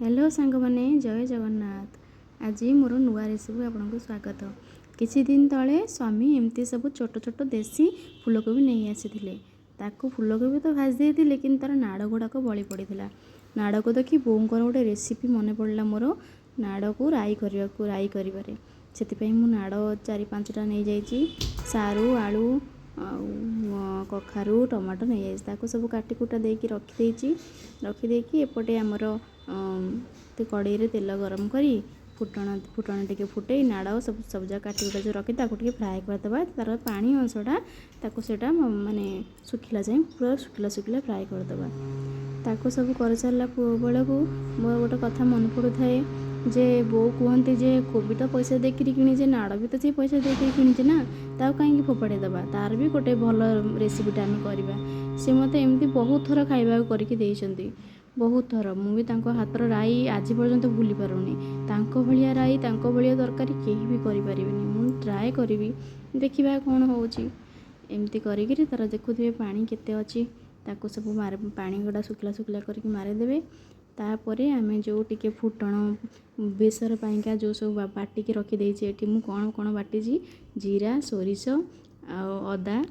Hello सांग माने जय जगन्नाथ। आज मोर नुआ रेसिपी आपको स्वागत। किछि दिन तले स्वामी एमती सब छोट छोट देसी फूलकोबी नहीं आसी फूलकोबी तो भाजी देते लेकिन तार नाड़ गुड़ाक बड़ी पड़ा। नाड़ को देखी बोऊर गोटे रेसिपी मन पड़ा मोर नाड़ को राई कर से नाड़ 4-5टा नहीं जाइए सारू आलू कखारू टमाटो नहीं जाइए सब काटिकुटा देकी रखिदे एपटे आमर कड़े तेल गरम करी फुटण टे फुटे नाड़ सब सबजा काटिकुटा जो रखी ताकू फ्राए करदे तार पानी अंशटा माने सुखिला जाए पूरा सुखिला फ्राए करदे ताको सब कर सारा बेलू मोर गोटे कथा मन पड़ू थाए जे बो कहती जे कोबी तो पैसा देकर किणीचे नाड़ भी तो से पैसा देकर किणीचे ना ताऊ कहीं फोपाड़ी दबा तार भी गोटे भल रेसिपीटा आम करवा सी मत एमती बहुत थर खाइबा करके देइछंती बहुत थर मुझे हाथर राई आज पर्यंत भूली पारुनी भाया राई भाया तरकारी केही भी करें मुझे ट्राए करी देखा कौन होमती करी तार देखुए पानी केते अच्छी ताको सब पानी गुड़ा सुखला करके मारिदेवे तापर आम जो टिके फुटण बेसर पाइका जो सब बाटिकी रखीदे मुझे कौन कौन बाटी जीरा सोरिष अदा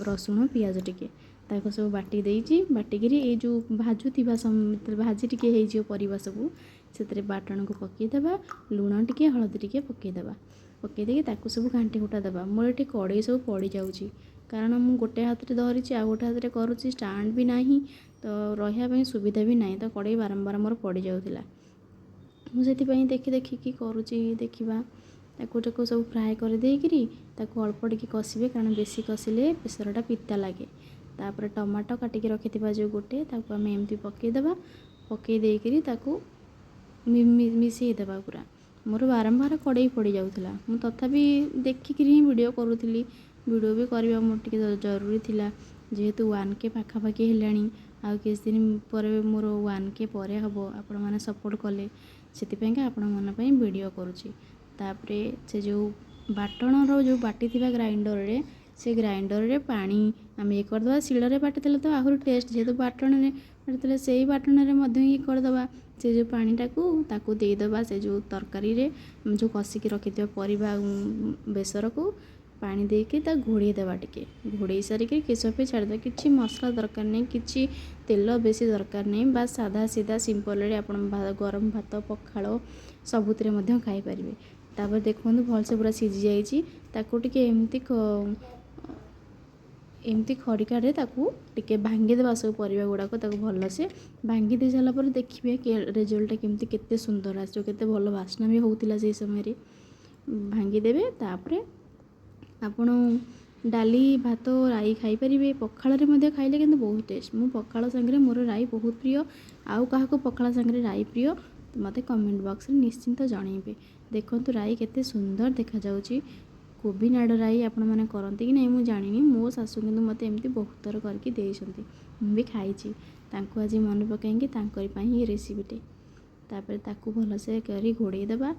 रसुण पियाज टिके ताको सब बाटी बाटिकी ये जो भाजुवा भाजी टिके परिवा सब से बाटण को पकईदेवा लुण टिके हलदी टिके पकईदे ताको सब घाटी घुटा देवा मोर ये कड़े सब पड़ जाऊँगी कारण मुझे गोटे हाथ में धरी आ गोटे हाथ में करुच्ची स्टाण्ड भी नहीं तो रही सुविधा भी नहीं तो कड़े बारंबार मोर पड़ जाऊला मुझे देखी देखिकी करुच्ची देखा ताको सब फ्राए कर देकरी अल्प टिके कषे कारण बेसी कषिले बेसरटा पिता लगे तापर टमाटो काटिकी रखि जो गोटे आम एमती पकईदेवा पकईदेकरी मिसईदेवा पूरा मोर बारंबार कड़े पड़ जाऊला मुझे तथापि देखिकी ही वीडियो करूली वीडियो भी करवा मोर टिके जरूरी थिला जेहेतु 1K पाखापाखि हेलाणी आ किस दिन पर मोर 1K पर हम आपण मैंने सपोर्ट कले से आपण मन वीडियो करुच्ची तापरे से जो बाटणर जो बाटी थिबा ग्राइंडर रे से ग्राइंडर रे पानी आम ये करदे शिଳରେ बाटी तो आहरी टेस्ट जेहेतु बाटण बाटी से बाटण ये करदे से जो पानीटा को देदेबा से जो तरकारी रे जो कषिकी रखिथिबा परिबा बेसर को पानी देके घोड़े देवा टिके घोड़े सारिक किसपे छाड़दे किसी मसला दरकार नहीं किसी तेल बेसी दरकार नहीं बस साधा सीधा सिंपल आपण गरम भात पखाड़ सबुत खाई पारे तापर देखो भलसे पूरा सीझी जाइए एमती खड़िकारे टिके भांगीदेवा सब परिबा गुड़ाक भलसे भांगी दे सारा पर देखिए रिजल्ट केमती केते सुंदर आसो केते भल बास्ना भी होउतिला से समय भांगीदेवे तापर आपण डाली भात राई खाई पारे पखाड़े खाइले कि बहुत टेस्ट मु पखाड़ सांगे मोर राई बहुत प्रिय आउ क्या पखाड़ सांगे राई प्रिय तो मत कमेंट बॉक्स में निश्चिंत जनइबे देखो राई केते सुंदर देखा जाउची कोबी नाड़ राई आपण मैंने करती कि नहीं मुझे जानी मो शाशु किंतु मत एमती बहुत थर करके देइछंती भी खाई आज मन पकई ये रेसिपीटे तापर ताकू भलसे करी घोड़े देवा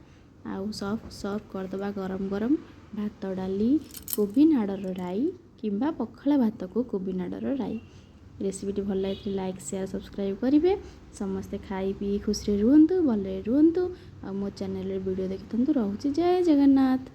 आउ सर्व करदे गरम गरम भात डाली कोबी नाड़र राई किंबा पखाला भात को कोबी नाड़र राई रेसिपीटी भल लगे लाइक शेयर सब्सक्राइब करेंगे समस्ते खाई पी खुशी रुहतु भले रुहतु आ मो चैनल वीडियो देखते रोचे जय जगन्नाथ।